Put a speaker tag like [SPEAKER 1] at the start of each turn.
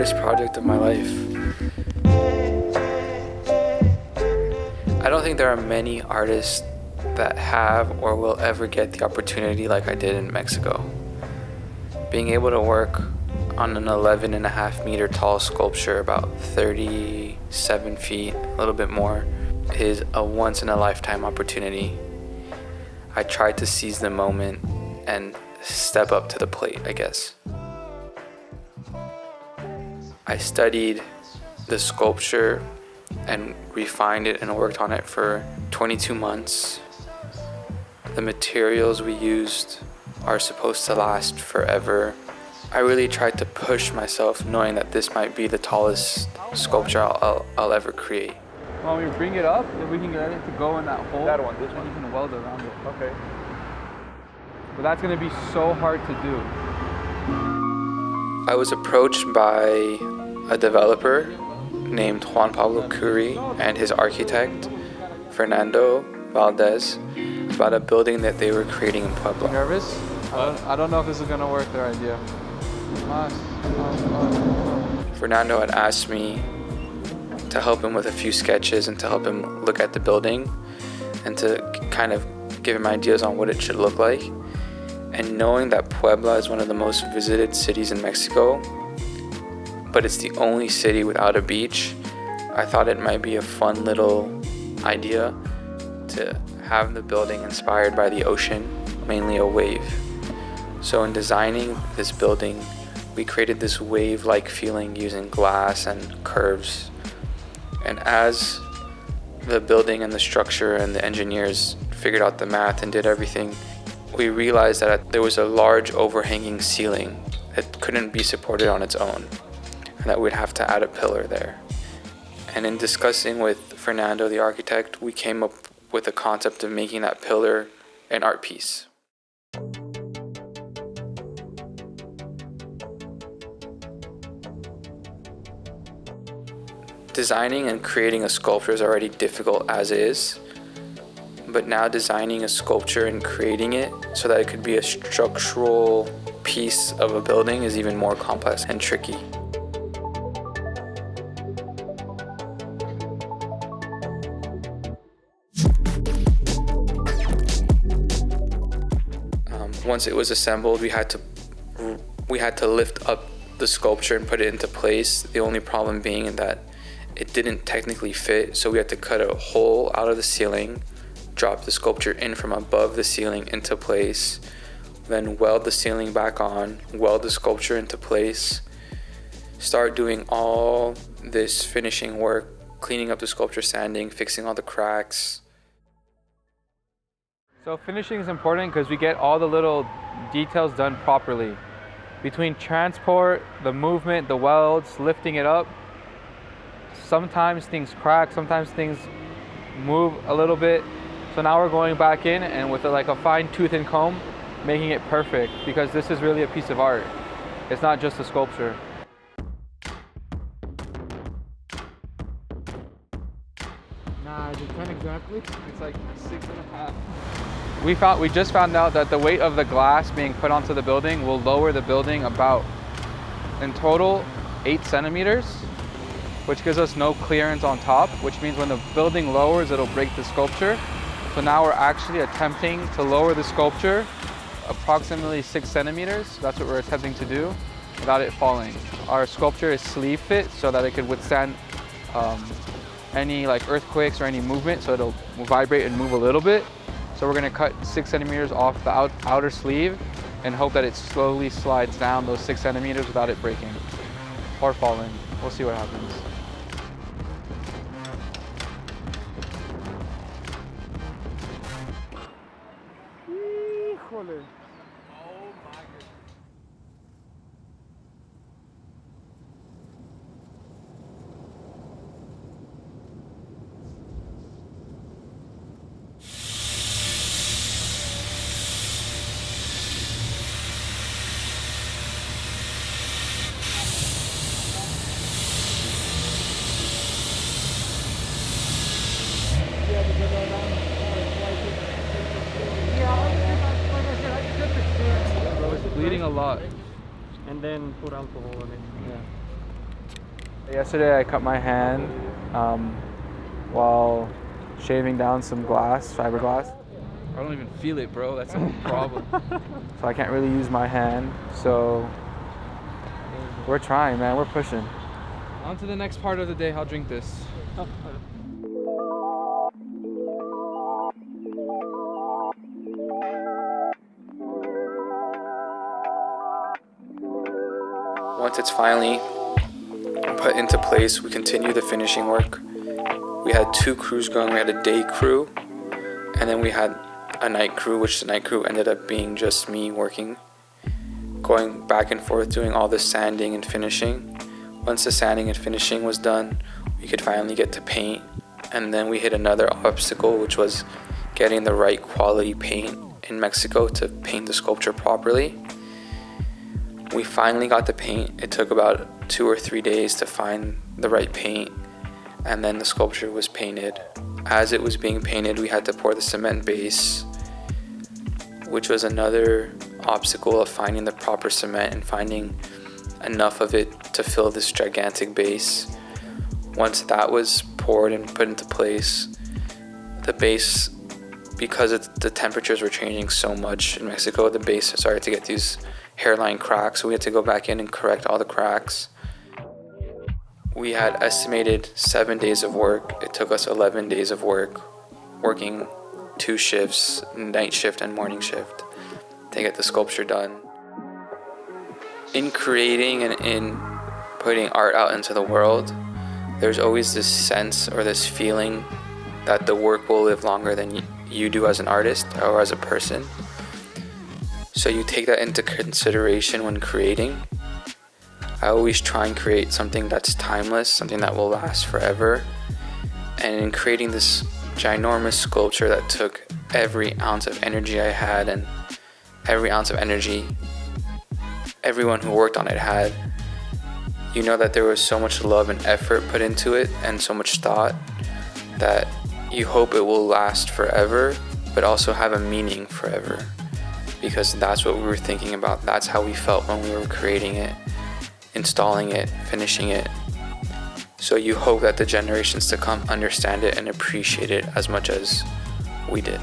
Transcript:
[SPEAKER 1] hardest project of my life. I don't think there are many artists that have or will ever get the opportunity like I did in Mexico. Being able to work on an 11.5 meter tall sculpture, about 37 feet, a little bit more, is a once in a lifetime opportunity. I tried to seize the moment and step up to the plate, I guess. I studied the sculpture and refined it and worked on it for 22 months. The materials we used are supposed to last forever. I really tried to push myself, knowing that this might be the tallest sculpture I'll ever create.
[SPEAKER 2] When we bring it up, if we can get it to go in that hole,
[SPEAKER 3] that one, this one,
[SPEAKER 2] you can weld around it.
[SPEAKER 3] Okay.
[SPEAKER 2] But that's going to be so hard to do.
[SPEAKER 1] I was approached by a developer named Juan Pablo Curi and his architect, Fernando Valdez, about a building that they were creating in Puebla.
[SPEAKER 2] You nervous? I don't know if this is going to work, their idea.
[SPEAKER 1] Fernando had asked me to help him with a few sketches and to help him look at the building and to kind of give him ideas on what it should look like. And knowing that Puebla is one of the most visited cities in Mexico, but it's the only city without a beach, I thought it might be a fun little idea to have the building inspired by the ocean, mainly a wave. So in designing this building, we created this wave-like feeling using glass and curves. And as the building and the structure and the engineers figured out the math and did everything, we realized that there was a large overhanging ceiling that couldn't be supported on its own, and that we'd have to add a pillar there. And in discussing with Fernando, the architect, we came up with the concept of making that pillar an art piece. Designing and creating a sculpture is already difficult as is, but now designing a sculpture and creating it so that it could be a structural piece of a building is even more complex and tricky. Once it was assembled, we had to lift up the sculpture and put it into place. The only problem being that it didn't technically fit, so we had to cut a hole out of the ceiling, drop the sculpture in from above the ceiling into place, then weld the ceiling back on, weld the sculpture into place, start doing all this finishing work, cleaning up the sculpture, sanding, fixing all the cracks.
[SPEAKER 2] So finishing is important because we get all the little details done properly. Between transport, the movement, the welds, lifting it up, sometimes things crack, sometimes things move a little bit. So now we're going back in and with like a fine tooth and comb, making it perfect, because this is really a piece of art. It's not just a sculpture.
[SPEAKER 4] Nah, is it 10 exactly?
[SPEAKER 2] It's like 6.5. We just found out that the weight of the glass being put onto the building will lower the building about, in total, 8 centimeters, which gives us no clearance on top, which means when the building lowers, it'll break the sculpture. So now we're actually attempting to lower the sculpture approximately 6 centimeters. That's what we're attempting to do without it falling. Our sculpture is sleeve fit so that it could withstand any like earthquakes or any movement, so it'll vibrate and move a little bit. So we're gonna cut 6 centimeters off the outer sleeve and hope that it slowly slides down those 6 centimeters without it breaking or falling. We'll see what happens.
[SPEAKER 4] Híjole.
[SPEAKER 2] Bro, it's bleeding a lot.
[SPEAKER 4] And then put alcohol on it.
[SPEAKER 2] Yeah. Yesterday I cut my hand while shaving down some fiberglass. I don't even feel it, bro. That's a problem. So I can't really use my hand. So we're trying, man. We're pushing. On to the next part of the day. I'll drink this.
[SPEAKER 1] Once it's finally put into place, we continue the finishing work. We had 2 crews going. We had a day crew, and then we had a night crew, which the night crew ended up being just me working, going back and forth doing all the sanding and finishing. Once the sanding and finishing was done, we could finally get to paint, and then we hit another obstacle, which was getting the right quality paint in Mexico to paint the sculpture properly. We finally got the paint. It took about 2 or 3 days to find the right paint, and then the sculpture was painted. As it was being painted, we had to pour the cement base, which was another obstacle of finding the proper cement and finding enough of it to fill this gigantic base. Once that was poured and put into place, the base, because the temperatures were changing so much in Mexico, the base started to get these hairline cracks, so we had to go back in and correct all the cracks. We had estimated 7 days of work. It took us 11 days of work, working 2 shifts, night shift and morning shift, to get the sculpture done. In creating and in putting art out into the world, there's always this sense or this feeling that the work will live longer than you do as an artist or as a person. So you take that into consideration when creating. I always try and create something that's timeless, something that will last forever. And in creating this ginormous sculpture that took every ounce of energy I had, and every ounce of energy everyone who worked on it had, you know that there was so much love and effort put into it and so much thought that you hope it will last forever, but also have a meaning forever. Because that's what we were thinking about. That's how we felt when we were creating it, installing it, finishing it. So you hope that the generations to come understand it and appreciate it as much as we did.